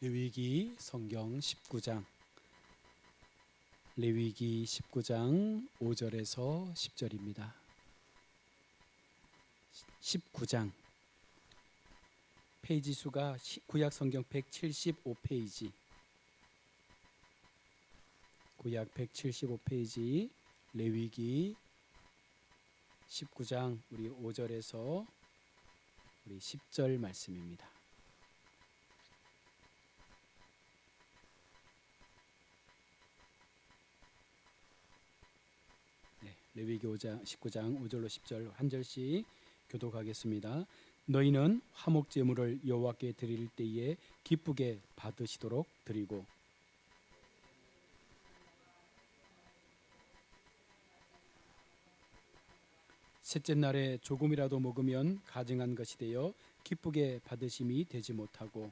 레위기 성경 19장 레위기 19장 5절에서 10절입니다. 19장 페이지 수가 구약 성경 175페이지 구약 175페이지 레위기 19장 우리 5절에서 우리 10절 말씀입니다. 레위기 19장 5절로 10절 한 절씩 교독하겠습니다. 너희는 화목 제물을 여호와께 드릴 때에 기쁘게 받으시도록 드리고 셋째 날에 조금이라도 먹으면 가증한 것이 되어 기쁘게 받으심이 되지 못하고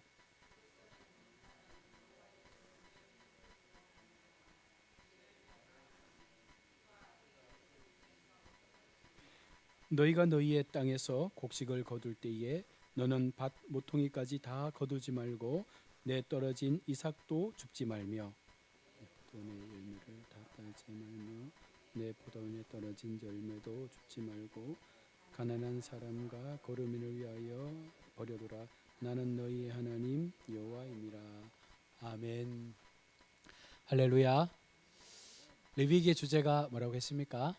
너희가 너희의 땅에서 곡식을 거둘 때에 너는 밭 모퉁이까지 다 거두지 말고 내 떨어진 이삭도 줍지 말며 포도원의 열매를 다 따지 말며 내 포도원에 떨어진 열매도 줍지 말고 가난한 사람과 거르민을 위하여 버려두라. 나는 너희의 하나님 여호와입니다. 아멘. 할렐루야. 레위기의 주제가 뭐라고 했습니까?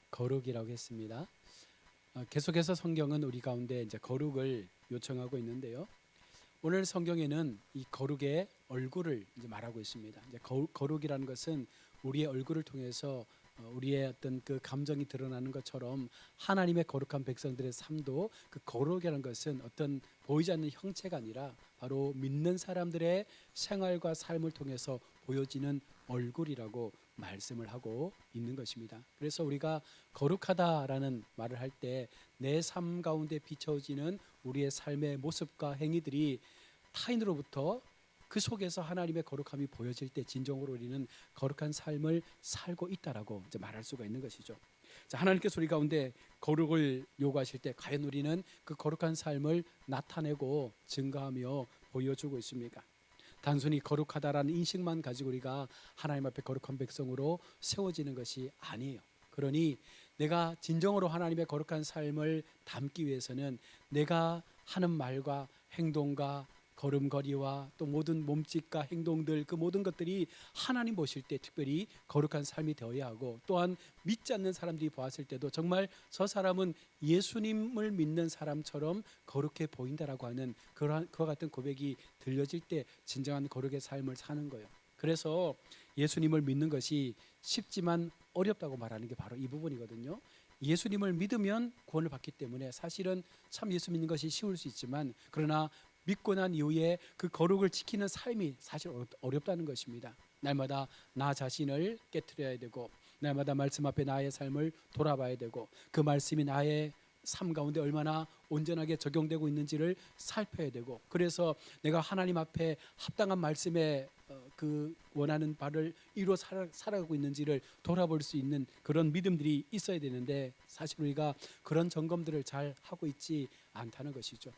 거룩이라고 했습니다. 계속해서 성경은 우리 가운데 이제 거룩을 요청하고 있는데요. 오늘 성경에는 이 거룩의 얼굴을 이제 말하고 있습니다. 이제 거룩이라는 것은 우리의 얼굴을 통해서 우리의 어떤 그 감정이 드러나는 것처럼 하나님의 거룩한 백성들의 삶도 그 거룩이라는 것은 어떤 보이지 않는 형체가 아니라 바로 믿는 사람들의 생활과 삶을 통해서 보여지는 얼굴이라고 말씀을 하고 있는 것입니다. 그래서 우리가 거룩하다라는 말을 할 때 내 삶 가운데 비춰지는 우리의 삶의 모습과 행위들이 타인으로부터 그 속에서 하나님의 거룩함이 보여질 때 진정으로 우리는 거룩한 삶을 살고 있다라고 이제 말할 수가 있는 것이죠. 자, 하나님께서 우리 가운데 거룩을 요구하실 때 과연 우리는 그 거룩한 삶을 나타내고 증거하며 보여주고 있습니까? 단순히 거룩하다라는 인식만 가지고 우리가 하나님 앞에 거룩한 백성으로 세워지는 것이 아니에요. 그러니 내가 진정으로 하나님의 거룩한 삶을 담기 위해서는 내가 하는 말과 행동과 걸음걸이와 또 모든 몸짓과 행동들 그 모든 것들이 하나님 보실 때 특별히 거룩한 삶이 되어야 하고 또한 믿지 않는 사람들이 보았을 때도 정말 저 사람은 예수님을 믿는 사람처럼 거룩해 보인다라고 하는 그와 같은 고백이 들려질 때 진정한 거룩의 삶을 사는 거예요. 그래서 예수님을 믿는 것이 쉽지만 어렵다고 말하는 게 바로 이 부분이거든요. 예수님을 믿으면 구원을 받기 때문에 사실은 참 예수 믿는 것이 쉬울 수 있지만 그러나 믿고 난 이후에 그 거룩을 지키는 삶이 사실 어렵다는 것입니다. 날마다 나 자신을 깨트려야 되고 날마다 말씀 앞에 나의 삶을 돌아봐야 되고 그 말씀이 나의 삶 가운데 얼마나 온전하게 적용되고 있는지를 살펴야 되고 그래서 내가 하나님 앞에 합당한 말씀에 그 원하는 바를 이루어 살아가고 있는지를 돌아볼 수 있는 그런 믿음들이 있어야 되는데 사실 우리가 그런 점검들을 잘 하고 있지 않다는 것이죠.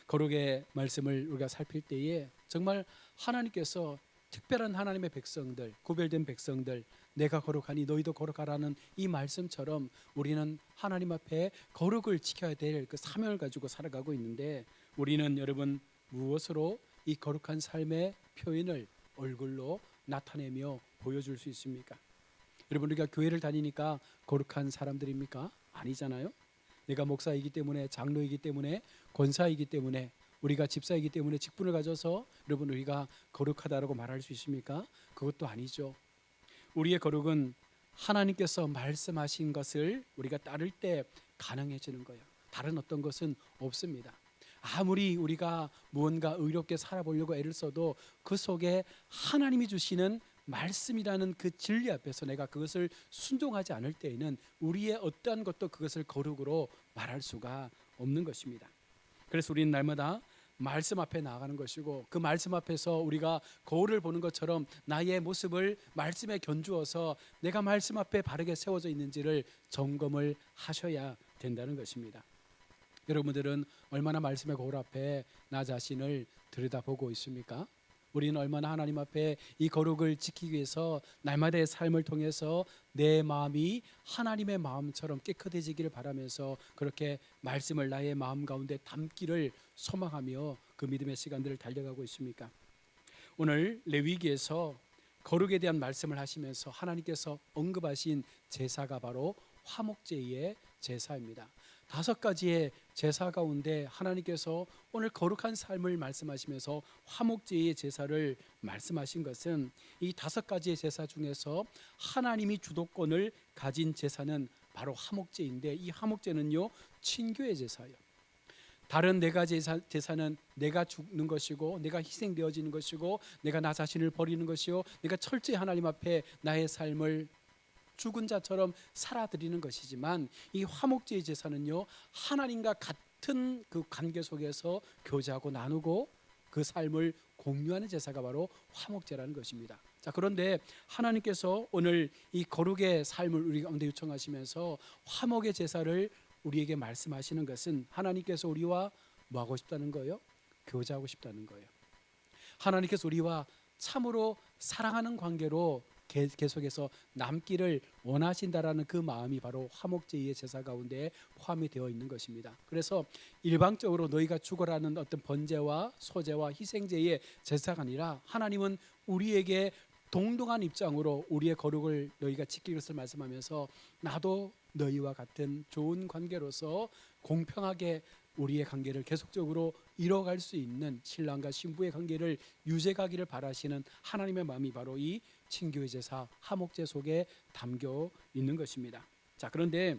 거룩의 말씀을 우리가 살필 때에 정말 하나님께서 특별한 하나님의 백성들, 구별된 백성들, 내가 거룩하니 너희도 거룩하라는 이 말씀처럼 우리는 하나님 앞에 거룩을 지켜야 될 그 사명을 가지고 살아가고 있는데 우리는 여러분 무엇으로 이 거룩한 삶의 표현을 얼굴로 나타내며 보여줄 수 있습니까? 여러분 우리가 교회를 다니니까 거룩한 사람들입니까? 아니잖아요. 내가 목사이기 때문에 장로이기 때문에 권사이기 때문에 우리가 집사이기 때문에 직분을 가져서 여러분 우리가 거룩하다라고 말할 수 있습니까? 그것도 아니죠. 우리의 거룩은 하나님께서 말씀하신 것을 우리가 따를 때 가능해지는 거예요. 다른 어떤 것은 없습니다. 아무리 우리가 무언가 의롭게 살아보려고 애를 써도 그 속에 하나님이 주시는 말씀이라는 그 진리 앞에서 내가 그것을 순종하지 않을 때에는 우리의 어떠한 것도 그것을 거룩으로 말할 수가 없는 것입니다. 그래서 우리는 날마다 말씀 앞에 나아가는 것이고 그 말씀 앞에서 우리가 거울을 보는 것처럼 나의 모습을 말씀에 견주어서 내가 말씀 앞에 바르게 세워져 있는지를 점검을 하셔야 된다는 것입니다. 여러분들은 얼마나 말씀의 거울 앞에 나 자신을 들여다보고 있습니까? 우리는 얼마나 하나님 앞에 이 거룩을 지키기 위해서 날마다의 삶을 통해서 내 마음이 하나님의 마음처럼 깨끗해지기를 바라면서 그렇게 말씀을 나의 마음 가운데 담기를 소망하며 그 믿음의 시간들을 달려가고 있습니까? 오늘 레위기에서 거룩에 대한 말씀을 하시면서 하나님께서 언급하신 제사가 바로 화목제의 제사입니다. 5가지의 제사 가운데 하나님께서 오늘 거룩한 삶을 말씀하시면서 화목제의 제사를 말씀하신 것은 이 5가지의 제사 중에서 하나님이 주도권을 가진 제사는 바로 화목제인데, 이 화목제는요 친교의 제사예요. 다른 4가지 제사는 내가 죽는 것이고 내가 희생되어지는 것이고 내가 나 자신을 버리는 것이요 내가 철저히 하나님 앞에 나의 삶을 죽은 자처럼 살아드리는 것이지만, 이 화목제의 제사는요 하나님과 같은 그 관계 속에서 교제하고 나누고 그 삶을 공유하는 제사가 바로 화목제라는 것입니다. 자, 그런데 하나님께서 오늘 이 거룩의 삶을 우리 가운데 요청하시면서 화목의 제사를 우리에게 말씀하시는 것은 하나님께서 우리와 뭐 하고 싶다는 거예요? 교제하고 싶다는 거예요. 하나님께서 우리와 참으로 사랑하는 관계로 계속해서 남기를 원하신다라는 그 마음이 바로 화목제의 제사 가운데 포함이 되어 있는 것입니다. 그래서 일방적으로 너희가 죽어라는 어떤 번제와 소제와 희생제의 제사가 아니라 하나님은 우리에게 동등한 입장으로 우리의 거룩을 너희가 지킬 것을 말씀하면서 나도 너희와 같은 좋은 관계로서 공평하게 우리의 관계를 계속적으로 이뤄갈 수 있는 신랑과 신부의 관계를 유지하기를 바라시는 하나님의 마음이 바로 이 친교의 제사 화목제 속에 담겨 있는 것입니다. 자, 그런데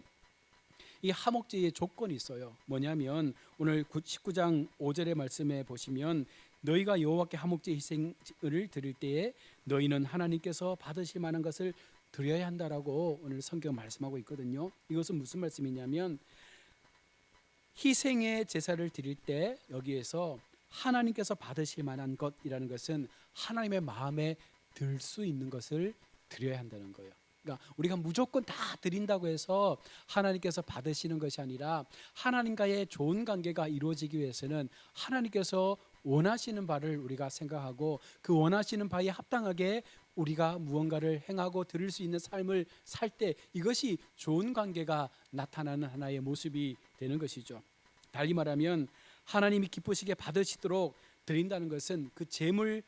이 화목제의 조건이 있어요. 뭐냐면 오늘 19장 5절의 말씀에 보시면 너희가 여호와께 화목제 희생을 드릴 때에 너희는 하나님께서 받으실 만한 것을 드려야 한다라고 오늘 성경 말씀하고 있거든요. 이것은 무슨 말씀이냐면 희생의 제사를 드릴 때 여기에서 하나님께서 받으실 만한 것이라는 것은 하나님의 마음에 들 수 있는 것을 드려야 한다는 거예요. 그러니까 우리가 무조건 다 드린다고 해서 하나님께서 받으시는 것이 아니라 하나님과의 좋은 관계가 이루어지기 위해서는 하나님께서 원하시는 바를 우리가 생각하고 그 원하시는 바에 합당하게 우리가 무언가를 행하고 드릴 수 있는 삶을 살 때 이것이 좋은 관계가 나타나는 하나의 모습이 되는 것이죠. 달리 말하면 하나님이 기쁘시게 받으시도록 드린다는 것은 그 제물을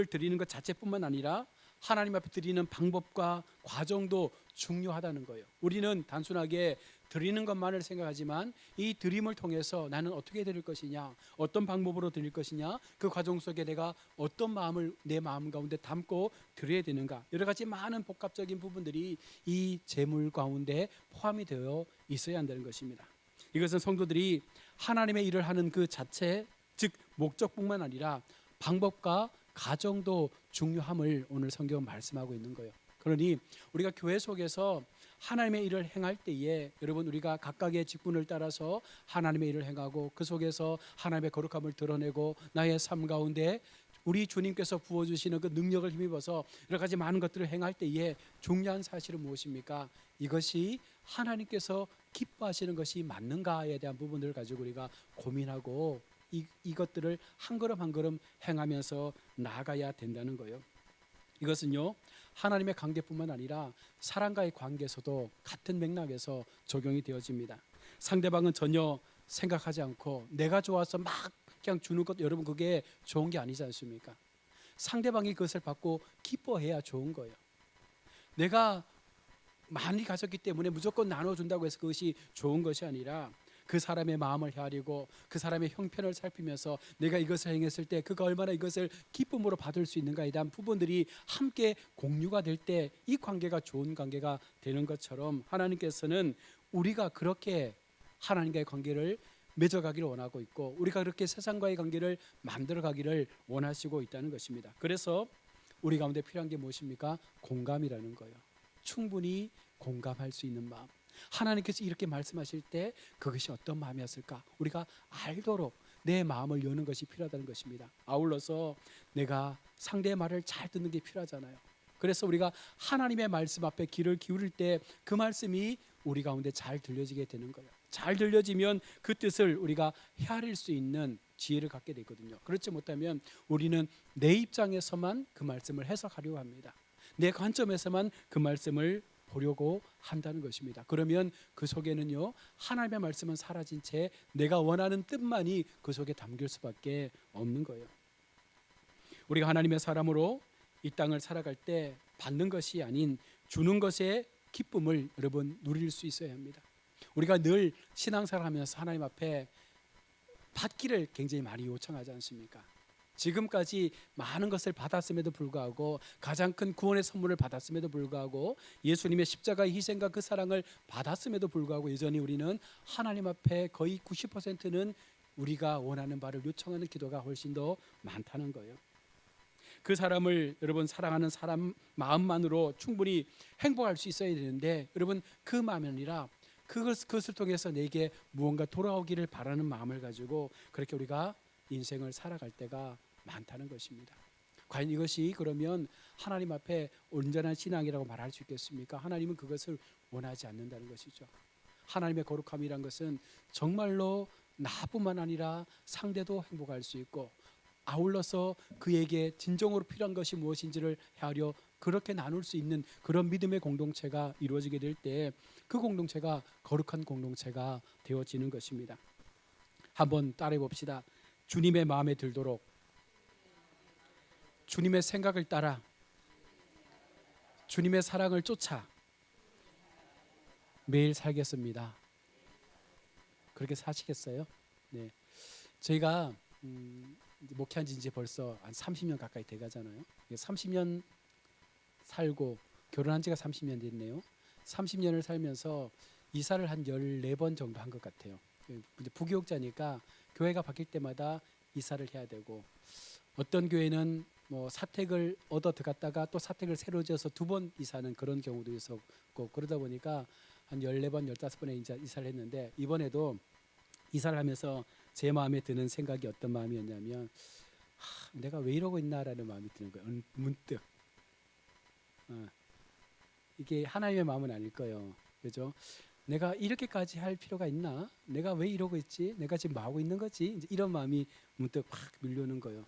드리는 것 자체뿐만 아니라 하나님 앞에 드리는 방법과 과정도 중요하다는 거예요. 우리는 단순하게 드리는 것만을 생각하지만 이 드림을 통해서 나는 어떻게 드릴 것이냐, 어떤 방법으로 드릴 것이냐, 그 과정 속에 내가 어떤 마음을 내 마음 가운데 담고 드려야 되는가, 여러 가지 많은 복합적인 부분들이 이 제물 가운데 포함이 되어 있어야 한다는 것입니다. 이것은 성도들이 하나님의 일을 하는 그 자체, 즉 목적뿐만 아니라 방법과 가정도 중요함을 오늘 성경은 말씀하고 있는 거예요. 그러니 우리가 교회 속에서 하나님의 일을 행할 때에 여러분 우리가 각각의 직분을 따라서 하나님의 일을 행하고 그 속에서 하나님의 거룩함을 드러내고 나의 삶 가운데 우리 주님께서 부어주시는 그 능력을 힘입어서 여러 가지 많은 것들을 행할 때에 중요한 사실은 무엇입니까? 이것이 하나님께서 기뻐하시는 것이 맞는가에 대한 부분들을 가지고 우리가 고민하고 이것들을 한 걸음 한 걸음 행하면서 나아가야 된다는 거예요. 이것은요 하나님의 관계뿐만 아니라 사람과의 관계에서도 같은 맥락에서 적용이 되어집니다. 상대방은 전혀 생각하지 않고 내가 좋아서 막 그냥 주는 것, 여러분 그게 좋은 게 아니지 않습니까? 상대방이 그것을 받고 기뻐해야 좋은 거예요. 내가 많이 가졌기 때문에 무조건 나눠준다고 해서 그것이 좋은 것이 아니라 그 사람의 마음을 헤아리고 그 사람의 형편을 살피면서 내가 이것을 행했을 때 그가 얼마나 이것을 기쁨으로 받을 수 있는가에 대한 부분들이 함께 공유가 될 때 이 관계가 좋은 관계가 되는 것처럼 하나님께서는 우리가 그렇게 하나님과의 관계를 맺어가기를 원하고 있고 우리가 그렇게 세상과의 관계를 만들어가기를 원하시고 있다는 것입니다. 그래서 우리 가운데 필요한 게 무엇입니까? 공감이라는 거예요. 충분히 공감할 수 있는 마음. 하나님께서 이렇게 말씀하실 때 그것이 어떤 마음이었을까? 우리가 알도록 내 마음을 여는 것이 필요하다는 것입니다. 아울러서 내가 상대의 말을 잘 듣는 게 필요하잖아요. 그래서 우리가 하나님의 말씀 앞에 귀를 기울일 때 그 말씀이 우리 가운데 잘 들려지게 되는 거예요. 잘 들려지면 그 뜻을 우리가 헤아릴 수 있는 지혜를 갖게 되거든요. 그렇지 못하면 우리는 내 입장에서만 그 말씀을 해석하려고 합니다. 내 관점에서만 그 말씀을 보려고 한다는 것입니다. 그러면 그 속에는요, 하나님의 말씀은 사라진 채 내가 원하는 뜻만이 그 속에 담길 수밖에 없는 거예요. 우리가 하나님의 사람으로 이 땅을 살아갈 때 받는 것이 아닌 주는 것의 기쁨을 여러분 누릴 수 있어야 합니다. 우리가 늘 신앙생활하면서 하나님 앞에 받기를 굉장히 많이 요청하지 않습니까? 지금까지 많은 것을 받았음에도 불구하고, 가장 큰 구원의 선물을 받았음에도 불구하고, 예수님의 십자가의 희생과 그 사랑을 받았음에도 불구하고 여전히 우리는 하나님 앞에 거의 90%는 우리가 원하는 바를 요청하는 기도가 훨씬 더 많다는 거예요. 그 사람을 여러분 사랑하는 사람 마음만으로 충분히 행복할 수 있어야 되는데, 여러분 그 마음이 아니라 그것을 통해서 내게 무언가 돌아오기를 바라는 마음을 가지고 그렇게 우리가 인생을 살아갈 때가 많다는 것입니다. 과연 이것이 그러면 하나님 앞에 온전한 신앙이라고 말할 수 있겠습니까? 하나님은 그것을 원하지 않는다는 것이죠. 하나님의 거룩함이란 것은 정말로 나뿐만 아니라 상대도 행복할 수 있고, 아울러서 그에게 진정으로 필요한 것이 무엇인지를 헤아려 그렇게 나눌 수 있는 그런 믿음의 공동체가 이루어지게 될 때 그 공동체가 거룩한 공동체가 되어지는 것입니다. 한번 따라해 봅시다. 주님의 마음에 들도록 주님의 생각을 따라 주님의 사랑을 쫓아 매일 살겠습니다. 그렇게 사시겠어요? 네. 저희가 목회한 지 이제 벌써 한 30년 가까이 돼 가잖아요. 30년 살고 결혼한 지가 30년 됐네요. 30년을 살면서 이사를 한 14번 정도 한 것 같아요. 이제 부교육자니까 교회가 바뀔 때마다 이사를 해야 되고, 어떤 교회는 뭐 사택을 얻어 들어갔다가 또 사택을 새로 지어서 2번 이사는 그런 경우도 있었고, 그러다 보니까 한 14번, 15번에 이제 이사를 했는데, 이번에도 이사를 하면서 제 마음에 드는 생각이 어떤 마음이었냐면, 내가 왜 이러고 있나라는 마음이 드는 거예요. 문득. 이게 하나님의 마음은 아닐 거예요. 그죠? 내가 이렇게까지 할 필요가 있나? 내가 왜 이러고 있지? 내가 지금 뭐 하고 있는 거지? 이제 이런 마음이 문득 확 밀려오는 거예요.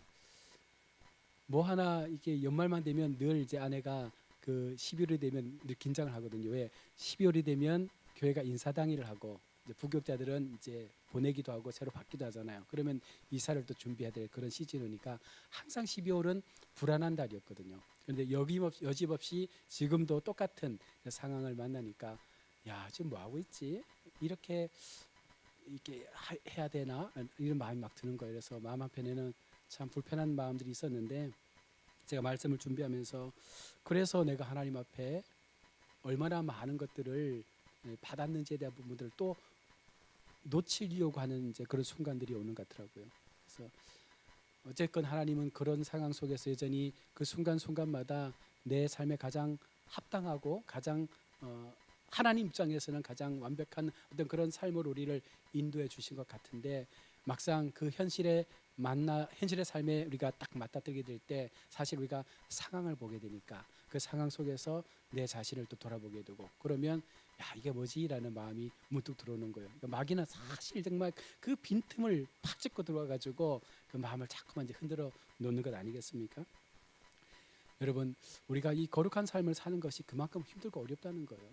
뭐 하나 이게 연말만 되면 늘 이제 아내가 그 12월이 되면 늘 긴장을 하거든요. 왜? 12월이 되면 교회가 인사당일을 하고 이제 부교육자들은 이제 보내기도 하고 새로 받기도 하잖아요. 그러면 이사를 또 준비해야 될 그런 시즌이니까 항상 12월은 불안한 달이었거든요. 그런데 여지없이 지금도 똑같은 상황을 만나니까, 야, 지금 뭐 하고 있지? 이렇게 해야 되나? 이런 마음이 막 드는 거예요. 그래서 마음 한편에는 참 불편한 마음들이 있었는데, 제가 말씀을 준비하면서 그래서 내가 하나님 앞에 얼마나 많은 것들을 받았는지에 대한 부분들을 또 놓치려고 하는 이제 그런 순간들이 오는 것 같더라고요. 그래서 어쨌건 하나님은 그런 상황 속에서 여전히 그 순간순간마다 내 삶에 가장 합당하고 가장 하나님 입장에서는 가장 완벽한 어떤 그런 삶을 우리를 인도해 주신 것 같은데, 막상 그 현실의 삶에 우리가 딱 맞닥뜨리게 될 때 사실 우리가 상황을 보게 되니까 그 상황 속에서 내 자신을 또 돌아보게 되고, 그러면 야, 이게 뭐지라는 마음이 문득 들어오는 거예요. 그러니까 마귀는 사실 정말 그 빈틈을 파찍고 들어와가지고 그 마음을 자꾸만 이제 흔들어 놓는 것 아니겠습니까? 여러분, 우리가 이 거룩한 삶을 사는 것이 그만큼 힘들고 어렵다는 거예요.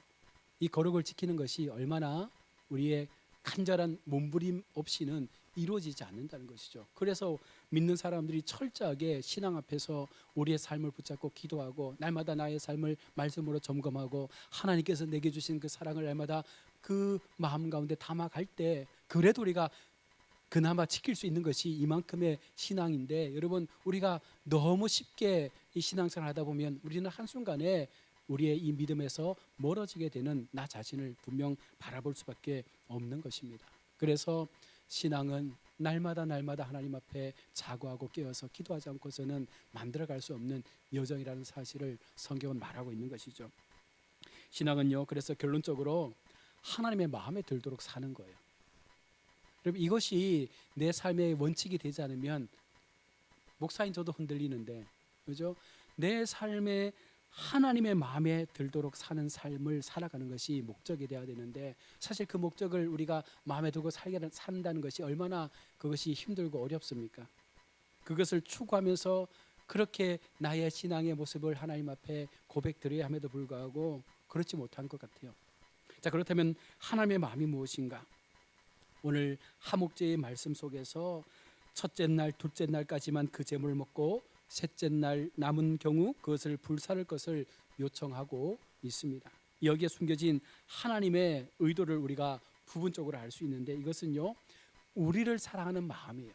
이 거룩을 지키는 것이 얼마나 우리의 간절한 몸부림 없이는 이루어지지 않는다는 것이죠. 그래서 믿는 사람들이 철저하게 신앙 앞에서 우리의 삶을 붙잡고 기도하고, 날마다 나의 삶을 말씀으로 점검하고, 하나님께서 내게 주신 그 사랑을 날마다 그 마음 가운데 담아갈 때, 그래도 우리가 그나마 지킬 수 있는 것이 이만큼의 신앙인데, 여러분 우리가 너무 쉽게 이 신앙생활을 하다 보면 우리는 한순간에 우리의 이 믿음에서 멀어지게 되는 나 자신을 분명 바라볼 수밖에 없는 것입니다. 그래서 신앙은 날마다 하나님 앞에 자고하고 깨어서 기도하지 않고서는 만들어갈 수 없는 여정이라는 사실을 성경은 말하고 있는 것이죠. 신앙은요, 그래서 결론적으로 하나님의 마음에 들도록 사는 거예요. 여러분, 이것이 내 삶의 원칙이 되지 않으면, 목사인 저도 흔들리는데, 그죠? 내 삶에 하나님의 마음에 들도록 사는 삶을 살아가는 것이 목적이 되어야 되는데, 사실 그 목적을 우리가 마음에 두고 산다는 것이 얼마나 그것이 힘들고 어렵습니까? 그것을 추구하면서 그렇게 나의 신앙의 모습을 하나님 앞에 고백드려야 함에도 불구하고 그렇지 못한 것 같아요. 자, 그렇다면 하나님의 마음이 무엇인가? 오늘 하목제의 말씀 속에서 첫째 날, 둘째 날까지만 그 제물을 먹고 셋째 날 남은 경우 그것을 불사를 것을 요청하고 있습니다. 여기에 숨겨진 하나님의 의도를 우리가 부분적으로 알 수 있는데, 이것은요, 우리를 사랑하는 마음이에요.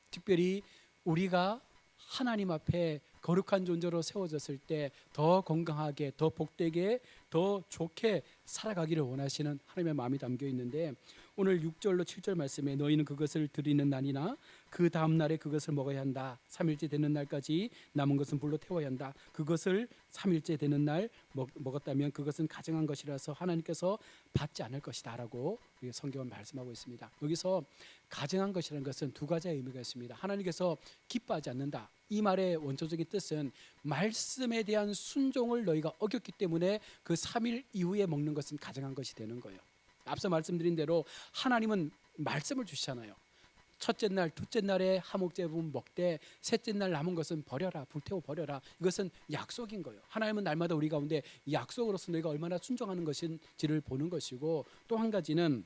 특별히 우리가 하나님 앞에 거룩한 존재로 세워졌을 때 더 건강하게, 더 복되게, 더 좋게 살아가기를 원하시는 하나님의 마음이 담겨 있는데, 오늘 6절로 7절 말씀에 너희는 그것을 드리는 날이나 그 다음 날에 그것을 먹어야 한다. 3일째 되는 날까지 남은 것은 불로 태워야 한다. 그것을 3일째 되는 날 먹었다면 그것은 가증한 것이라서 하나님께서 받지 않을 것이다 라고 성경은 말씀하고 있습니다. 여기서 가증한 것이라는 것은 두 가지의 의미가 있습니다. 하나님께서 기뻐하지 않는다, 이 말의 원초적인 뜻은 말씀에 대한 순종을 너희가 어겼기 때문에 그 3일 이후에 먹는 것은 가증한 것이 되는 거예요. 앞서 말씀드린 대로 하나님은 말씀을 주시잖아요. 첫째 날, 둘째 날에 하목제 부분 먹되 셋째 날 남은 것은 버려라, 불태워 버려라. 이것은 약속인 거예요. 하나님은 날마다 우리 가운데 약속으로서 너희가 얼마나 순종하는 것인지를 보는 것이고, 또 한 가지는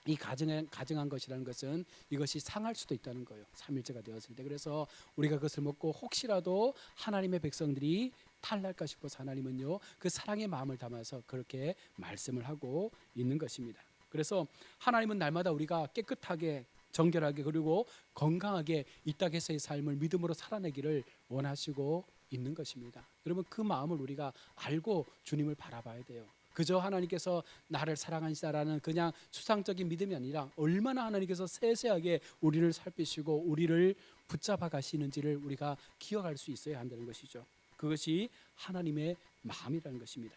이 가증한 것이라는 것은 이것이 상할 수도 있다는 거예요. 3일째가 되었을 때. 그래서 우리가 그것을 먹고 혹시라도 하나님의 백성들이 탈날까 싶어서 하나님은요, 그 사랑의 마음을 담아서 그렇게 말씀을 하고 있는 것입니다. 그래서 하나님은 날마다 우리가 깨끗하게, 정결하게, 그리고 건강하게 이 땅에서의 삶을 믿음으로 살아내기를 원하시고 있는 것입니다. 여러분, 그 마음을 우리가 알고 주님을 바라봐야 돼요. 그저 하나님께서 나를 사랑하시다라는 그냥 추상적인 믿음이 아니라 얼마나 하나님께서 세세하게 우리를 살피시고 우리를 붙잡아 가시는지를 우리가 기억할 수 있어야 한다는 것이죠. 그것이 하나님의 마음이라는 것입니다.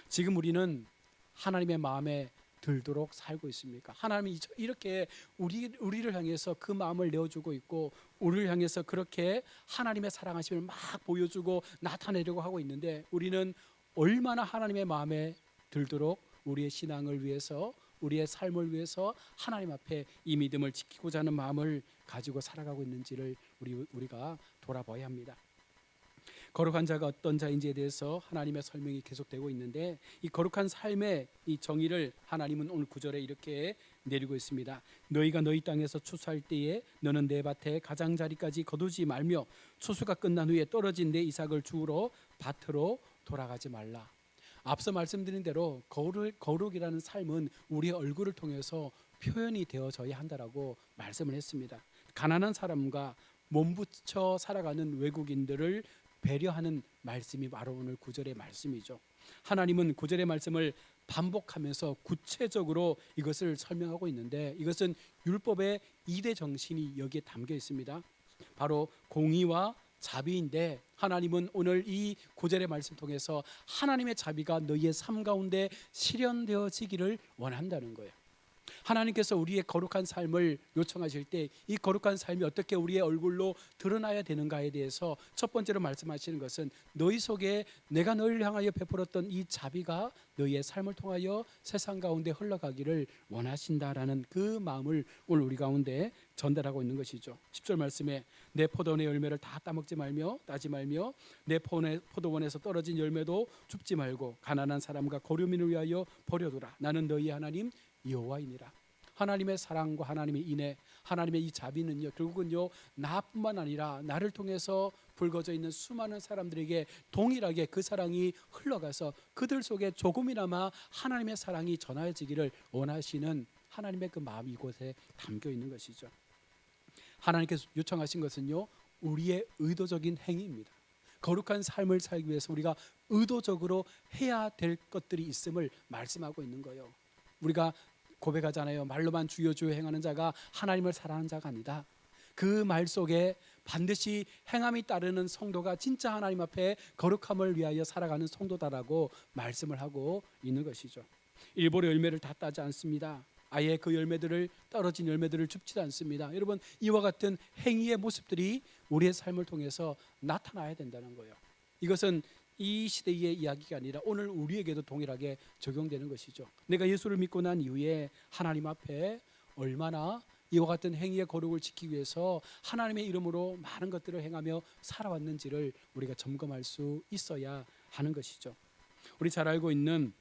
지금 우리는 하나님의 마음에 들도록 살고 있습니까? 하나님이 이렇게 우리를 향해서 그 마음을 내어주고 있고, 우리를 향해서 그렇게 하나님의 사랑하심을 막 보여주고 나타내려고 하고 있는데, 우리는 얼마나 하나님의 마음에 들도록 우리의 신앙을 위해서, 우리의 삶을 위해서 하나님 앞에 이 믿음을 지키고자 하는 마음을 가지고 살아가고 있는지를 우리가 돌아봐야 합니다. 거룩한 자가 어떤 자인지에 대해서 하나님의 설명이 계속되고 있는데, 이 거룩한 삶의 이 정의를 하나님은 오늘 9절에 이렇게 내리고 있습니다. 너희가 너희 땅에서 추수할 때에 너는 내 밭에 가장자리까지 거두지 말며 추수가 끝난 후에 떨어진 내 이삭을 주우러 밭으로 돌아가지 말라. 앞서 말씀드린 대로 거룩이라는 삶은 우리의 얼굴을 통해서 표현이 되어져야 한다라고 말씀을 했습니다. 가난한 사람과 몸부쳐 살아가는 외국인들을 배려하는 말씀이 바로 오늘 9절의 말씀이죠. 하나님은 9절의 말씀을 반복하면서 구체적으로 이것을 설명하고 있는데, 이것은 율법의 2대 정신이 여기에 담겨 있습니다. 바로 공의와 자비인데, 하나님은 오늘 이 9절의 말씀 통해서 하나님의 자비가 너희의 삶 가운데 실현되어지기를 원한다는 거예요. 하나님께서 우리의 거룩한 삶을 요청하실 때 이 거룩한 삶이 어떻게 우리의 얼굴로 드러나야 되는가에 대해서 첫 번째로 말씀하시는 것은 너희 속에 내가 너희를 향하여 베풀었던 이 자비가 너희의 삶을 통하여 세상 가운데 흘러가기를 원하신다라는 그 마음을 오늘 우리 가운데 전달하고 있는 것이죠. 10절 말씀에 내 포도원의 열매를 다 따먹지 말며 따지 말며 내 포도원에서 떨어진 열매도 줍지 말고 가난한 사람과 고려민을 위하여 버려두라. 나는 너희 하나님 여호와이니라. 하나님의 사랑과 하나님의 인애, 하나님의 이 자비는요, 결국은요, 나뿐만 아니라 나를 통해서 불거져 있는 수많은 사람들에게 동일하게 그 사랑이 흘러가서 그들 속에 조금이나마 하나님의 사랑이 전해지기를 원하시는 하나님의 그 마음이 이곳에 담겨 있는 것이죠. 하나님께서 요청하신 것은요, 우리의 의도적인 행위입니다. 거룩한 삶을 살기 위해서 우리가 의도적으로 해야 될 것들이 있음을 말씀하고 있는 거예요. 우리가 고백하잖아요. 말로만 주여 주여 행하는 자가 하나님을 사랑하는 자가 아니다. 그 말 속에 반드시 행함이 따르는 성도가 진짜 하나님 앞에 거룩함을 위하여 살아가는 성도다라고 말씀을 하고 있는 것이죠. 일부러 열매를 다 따지 않습니다. 아예 그 열매들을, 떨어진 열매들을 줍지도 않습니다. 여러분, 이와 같은 행위의 모습들이 우리의 삶을 통해서 나타나야 된다는 거예요. 이것은 이 시대의 이야기가 아니라 오늘 우리에게도 동일하게 적용되는 것이죠. 내가 예수를 믿고 난 이후에 하나님 앞에 얼마나 이와 같은 행위의 거룩을 지키기 위해서 하나님의 이름으로 많은 것들을 행하며 살아왔는지를 우리가 점검할 수 있어야 하는 것이죠. 우리 잘 알고 있는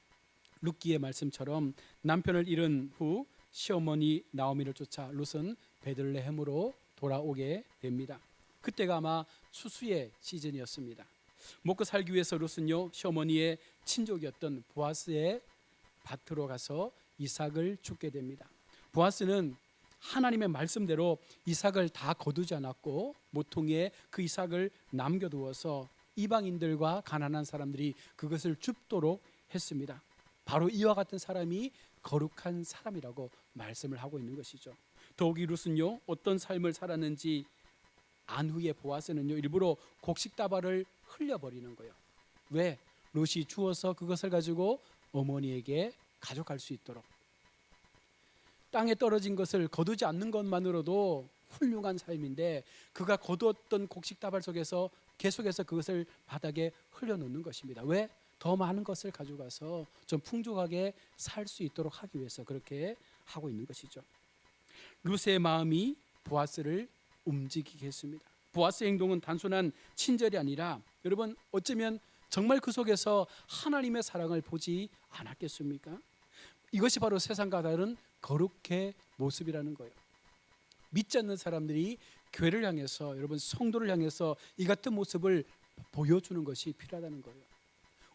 룻기의 말씀처럼 남편을 잃은 후 시어머니 나오미를 쫓아 룻은 베들레헴으로 돌아오게 됩니다. 그때가 아마 추수의 시즌이었습니다. 먹고 살기 위해서 룻은요, 시어머니의 친족이었던 보아스의 밭으로 가서 이삭을 줍게 됩니다. 보아스는 하나님의 말씀대로 이삭을 다 거두지 않았고 모퉁이에 그 이삭을 남겨두어서 이방인들과 가난한 사람들이 그것을 줍도록 했습니다. 바로 이와 같은 사람이 거룩한 사람이라고 말씀을 하고 있는 것이죠. 더욱이 룻은요, 어떤 삶을 살았는지 안 후에 보아스는요, 일부러 곡식다발을 흘려버리는 거예요. 왜? 룻이 주어서 그것을 가지고 어머니에게 가져갈 수 있도록. 땅에 떨어진 것을 거두지 않는 것만으로도 훌륭한 삶인데 그가 거두었던 곡식다발 속에서 계속해서 그것을 바닥에 흘려놓는 것입니다. 왜? 더 많은 것을 가져가서 좀 풍족하게 살 수 있도록 하기 위해서 그렇게 하고 있는 것이죠. 룻의 마음이 보아스를 움직이게 했습니다. 보아스의 행동은 단순한 친절이 아니라 여러분 어쩌면 정말 그 속에서 하나님의 사랑을 보지 않았겠습니까? 이것이 바로 세상과 다른 거룩의 모습이라는 거예요. 믿지 않는 사람들이 교회를 향해서 여러분 성도를 향해서 이 같은 모습을 보여주는 것이 필요하다는 거예요.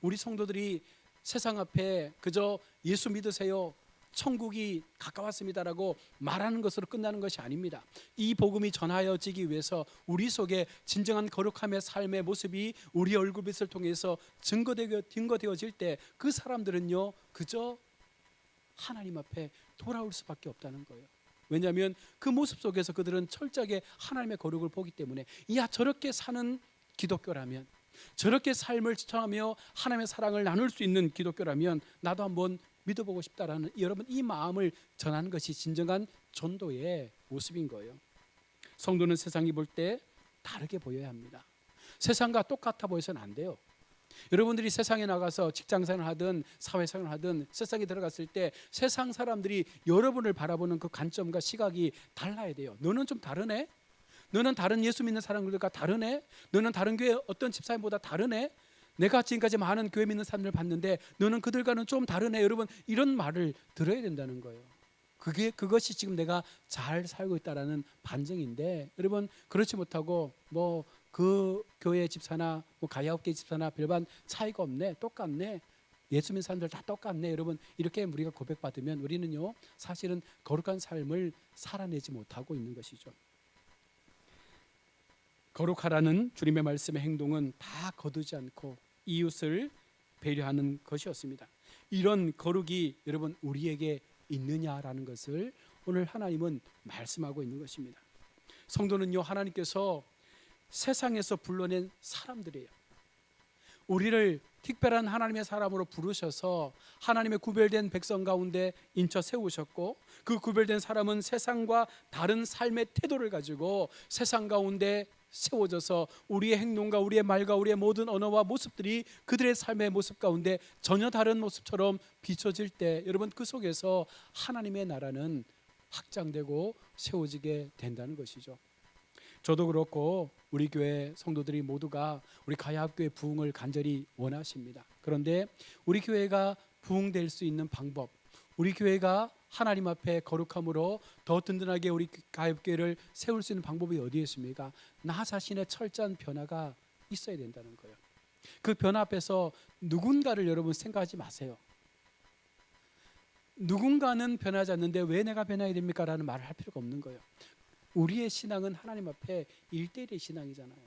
우리 성도들이 세상 앞에 그저 예수 믿으세요, 천국이 가까웠습니다라고 말하는 것으로 끝나는 것이 아닙니다. 이 복음이 전하여지기 위해서 우리 속에 진정한 거룩함의 삶의 모습이 우리 얼굴빛을 통해서 증거되어질 때 그 사람들은요 그저 하나님 앞에 돌아올 수밖에 없다는 거예요. 왜냐하면 그 모습 속에서 그들은 철저하게 하나님의 거룩을 보기 때문에 야 저렇게 사는 기독교라면, 저렇게 삶을 지탱하며 하나님의 사랑을 나눌 수 있는 기독교라면 나도 한번 믿어보고 싶다라는 여러분 이 마음을 전하는 것이 진정한 전도의 모습인 거예요. 성도는 세상이 볼 때 다르게 보여야 합니다. 세상과 똑같아 보여서는 안 돼요. 여러분들이 세상에 나가서 직장생활을 하든 사회생활을 하든 세상에 들어갔을 때 세상 사람들이 여러분을 바라보는 그 관점과 시각이 달라야 돼요. 너는 좀 다르네? 너는 다른 예수 믿는 사람들과 다르네? 너는 다른 교회 어떤 집사님보다 다르네? 내가 지금까지 많은 교회 믿는 사람들을 봤는데 너는 그들과는 좀 다르네. 여러분 이런 말을 들어야 된다는 거예요. 그것이 지금 내가 잘 살고 있다라는 반증인데 여러분 그렇지 못하고 뭐 그 교회 집사나 뭐 가야업계 집사나 별반 차이가 없네, 똑같네, 예수 믿는 사람들 다 똑같네. 여러분 이렇게 우리가 고백받으면 우리는요 사실은 거룩한 삶을 살아내지 못하고 있는 것이죠. 거룩하라는 주님의 말씀의 행동은 다 거두지 않고 이웃을 배려하는 것이었습니다. 이런 거룩이 여러분 우리에게 있느냐라는 것을 오늘 하나님은 말씀하고 있는 것입니다. 성도는요 하나님께서 세상에서 불러낸 사람들이에요. 우리를 특별한 하나님의 사람으로 부르셔서 하나님의 구별된 백성 가운데 인쳐 세우셨고 그 구별된 사람은 세상과 다른 삶의 태도를 가지고 세상 가운데 세워져서 우리의 행동과 우리의 말과 우리의 모든 언어와 모습들이 그들의 삶의 모습 가운데 전혀 다른 모습처럼 비춰질 때 여러분 그 속에서 하나님의 나라는 확장되고 세워지게 된다는 것이죠. 저도 그렇고 우리 교회 성도들이 모두가 우리 가야학교의 부흥을 간절히 원하십니다. 그런데 우리 교회가 부흥될 수 있는 방법, 우리 교회가 하나님 앞에 거룩함으로 더 든든하게 우리 가야학교를 세울 수 있는 방법이 어디에 있습니까? 나 자신의 철저한 변화가 있어야 된다는 거예요. 그 변화 앞에서 누군가를 여러분 생각하지 마세요. 누군가는 변하지 않는데 왜 내가 변해야 됩니까? 라는 말을 할 필요가 없는 거예요. 우리의 신앙은 하나님 앞에 1대1의 신앙이잖아요.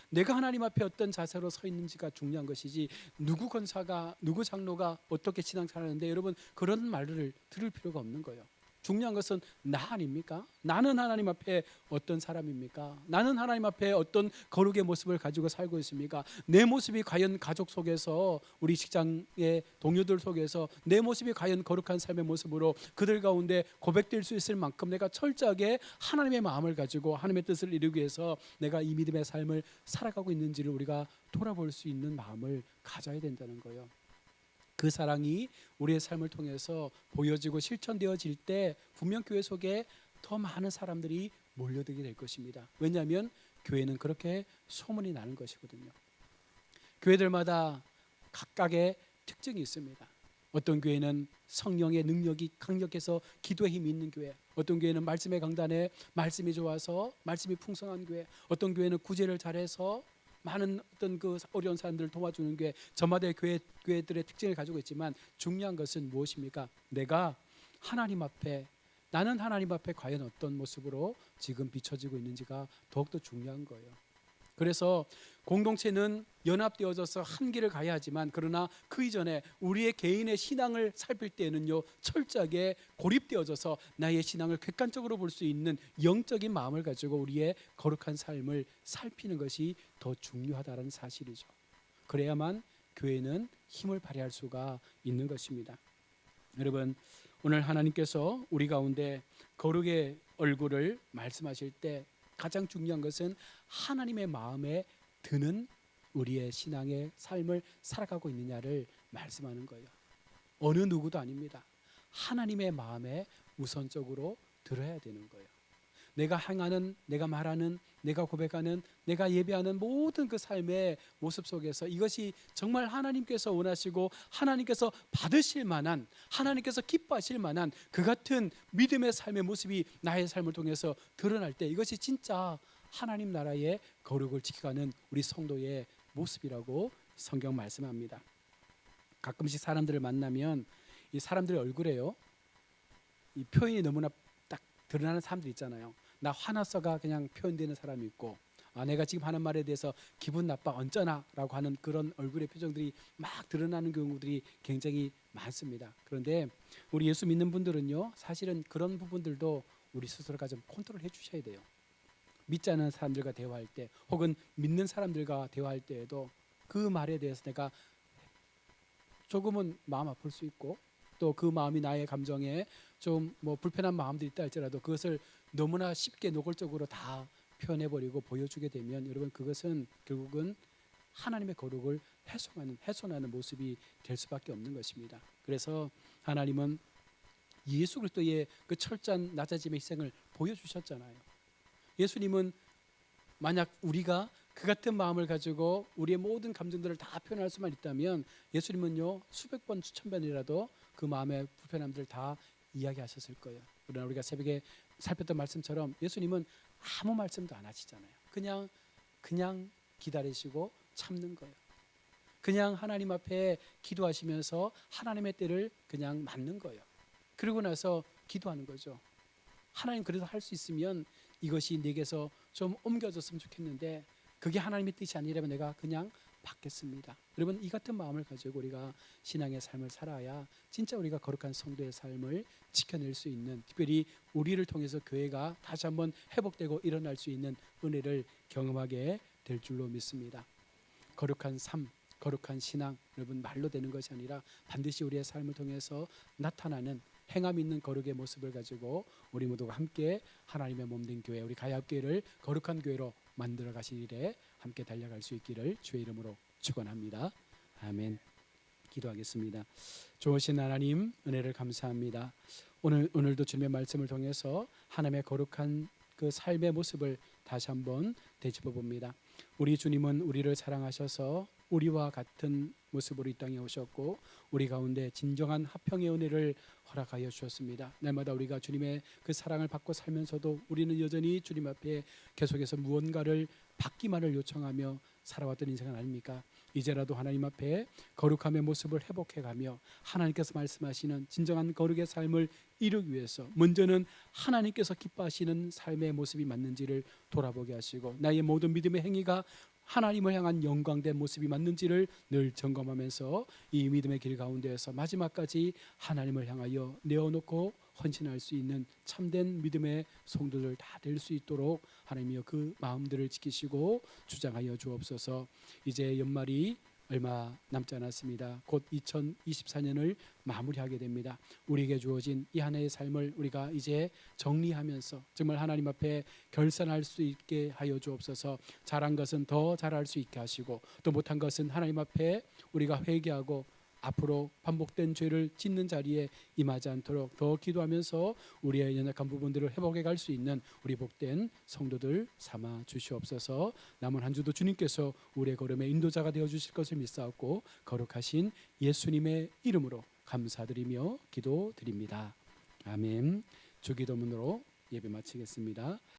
내가 하나님 앞에 어떤 자세로 서 있는지가 중요한 것이지 누구 권사가 누구 장로가 어떻게 신앙생활하는데 여러분 그런 말을 들을 필요가 없는 거예요. 중요한 것은 나 아닙니까? 나는 하나님 앞에 어떤 사람입니까? 나는 하나님 앞에 어떤 거룩의 모습을 가지고 살고 있습니까? 내 모습이 과연 가족 속에서, 우리 직장의 동료들 속에서 내 모습이 과연 거룩한 삶의 모습으로 그들 가운데 고백될 수 있을 만큼 내가 철저하게 하나님의 마음을 가지고 하나님의 뜻을 이루기 위해서 내가 이 믿음의 삶을 살아가고 있는지를 우리가 돌아볼 수 있는 마음을 가져야 된다는 거예요. 그 사랑이 우리의 삶을 통해서 보여지고 실천되어질 때 분명 교회 속에 더 많은 사람들이 몰려들게 될 것입니다. 왜냐하면 교회는 그렇게 소문이 나는 것이거든요. 교회들마다 각각의 특징이 있습니다. 어떤 교회는 성령의 능력이 강력해서 기도에 힘이 있는 교회, 어떤 교회는 말씀의 강단에 말씀이 좋아서 말씀이 풍성한 교회, 어떤 교회는 구제를 잘해서 많은 어떤 그 어려운 사람들을 도와주는 교회, 저마다의 교회들의 특징을 가지고 있지만 중요한 것은 무엇입니까? 내가 하나님 앞에, 나는 하나님 앞에 과연 어떤 모습으로 지금 비춰지고 있는지가 더욱더 중요한 거예요. 그래서 공동체는 연합되어져서 한 길을 가야 하지만, 그러나 그 이전에 우리의 개인의 신앙을 살필 때에는요, 철저하게 고립되어져서 나의 신앙을 객관적으로 볼 수 있는 영적인 마음을 가지고 우리의 거룩한 삶을 살피는 것이 더 중요하다는 사실이죠. 그래야만 교회는 힘을 발휘할 수가 있는 것입니다. 여러분, 오늘 하나님께서 우리 가운데 거룩의 얼굴을 말씀하실 때 가장 중요한 것은 하나님의 마음에 드는 우리의 신앙의 삶을 살아가고 있느냐를 말씀하는 거예요. 어느 누구도 아닙니다. 하나님의 마음에 우선적으로 들어야 되는 거예요. 내가 행하는, 내가 말하는, 내가 고백하는, 내가 예배하는 모든 그 삶의 모습 속에서 이것이 정말 하나님께서 원하시고 하나님께서 받으실 만한, 하나님께서 기뻐하실 만한 그 같은 믿음의 삶의 모습이 나의 삶을 통해서 드러날 때 이것이 진짜 하나님 나라의 거룩을 지켜가는 우리 성도의 모습이라고 성경 말씀합니다. 가끔씩 사람들을 만나면 이 사람들의 얼굴에요, 이 표현이 너무나 딱 드러나는 사람들 있잖아요. 나 화났어가 그냥 표현되는 사람이 있고, 내가 지금 하는 말에 대해서 기분 나빠 언짢아라고 하는 그런 얼굴의 표정들이 막 드러나는 경우들이 굉장히 많습니다. 그런데 우리 예수 믿는 분들은요, 사실은 그런 부분들도 우리 스스로가 좀 컨트롤 해주셔야 돼요. 믿지 않는 사람들과 대화할 때, 혹은 믿는 사람들과 대화할 때에도 그 말에 대해서 내가 조금은 마음 아플 수 있고, 또 그 마음이 나의 감정에 좀 뭐 불편한 마음들이 있다 할지라도 그것을 너무나 쉽게 노골적으로 다 표현해버리고 보여주게 되면, 여러분, 그것은 결국은 하나님의 거룩을 훼손하는 모습이 될 수밖에 없는 것입니다. 그래서 하나님은 예수 그리스도의 그 철저한 낮아짐의 희생을 보여주셨잖아요. 예수님은 만약 우리가 그 같은 마음을 가지고 우리의 모든 감정들을 다 표현할 수만 있다면 예수님은요, 수백 번 수천 번이라도 그 마음의 불편함들을 다 이야기하셨을 거예요. 그러나 우리가 새벽에 살폈던 말씀처럼 예수님은 아무 말씀도 안 하시잖아요. 그냥 기다리시고 참는 거예요. 그냥 하나님 앞에 기도하시면서 하나님의 때를 그냥 맞는 거예요. 그러고 나서 기도하는 거죠. 하나님, 그래도 할 수 있으면 이것이 내게서 좀 옮겨졌으면 좋겠는데 그게 하나님의 뜻이 아니라면 내가 그냥 받겠습니다. 여러분, 이 같은 마음을 가지고 우리가 신앙의 삶을 살아야 진짜 우리가 거룩한 성도의 삶을 지켜낼 수 있는, 특별히 우리를 통해서 교회가 다시 한번 회복되고 일어날 수 있는 은혜를 경험하게 될 줄로 믿습니다. 거룩한 삶, 거룩한 신앙, 여러분, 말로 되는 것이 아니라 반드시 우리의 삶을 통해서 나타나는 행함 있는 거룩의 모습을 가지고 우리 모두가 함께 하나님의 몸된 교회, 우리 가야교회를 거룩한 교회로 만들어 가실 일에 함께 달려갈 수 있기를 주의 이름으로 축원합니다. 아멘. 기도하겠습니다. 좋으신 하나님, 은혜를 감사합니다. 오늘도 주님의 말씀을 통해서 하나님의 거룩한 그 삶의 모습을 다시 한번 되짚어 봅니다. 우리 주님은 우리를 사랑하셔서 우리와 같은 모습으로 이 땅에 오셨고 우리 가운데 진정한 화평의 은혜를 허락하여 주셨습니다. 날마다 우리가 주님의 그 사랑을 받고 살면서도 우리는 여전히 주님 앞에 계속해서 무언가를 받기만을 요청하며 살아왔던 인생은 아닙니까? 이제라도 하나님 앞에 거룩함의 모습을 회복해가며 하나님께서 말씀하시는 진정한 거룩의 삶을 이루기 위해서 먼저는 하나님께서 기뻐하시는 삶의 모습이 맞는지를 돌아보게 하시고 나의 모든 믿음의 행위가 하나님을 향한 영광된 모습이 맞는지를 늘 점검하면서 이 믿음의 길 가운데에서 마지막까지 하나님을 향하여 내어놓고 헌신할 수 있는 참된 믿음의 성도들 다 될 수 있도록 하나님이여 그 마음들을 지키시고 주장하여 주옵소서. 이제 연말이 얼마 남지 않았습니다. 곧 2024년을 마무리하게 됩니다. 우리에게 주어진 이 한 해의 삶을 우리가 이제 정리하면서 정말 하나님 앞에 결산할 수 있게 하여 주옵소서. 잘한 것은 더 잘할 수 있게 하시고 또 못한 것은 하나님 앞에 우리가 회개하고 앞으로 반복된 죄를 짓는 자리에 임하지 않도록 더 기도하면서 우리의 연약한 부분들을 회복해 갈 수 있는 우리 복된 성도들 삼아 주시옵소서. 남은 한 주도 주님께서 우리의 걸음의 인도자가 되어 주실 것을 믿사옵고 거룩하신 예수님의 이름으로 감사드리며 기도드립니다. 아멘. 주기도문으로 예배 마치겠습니다.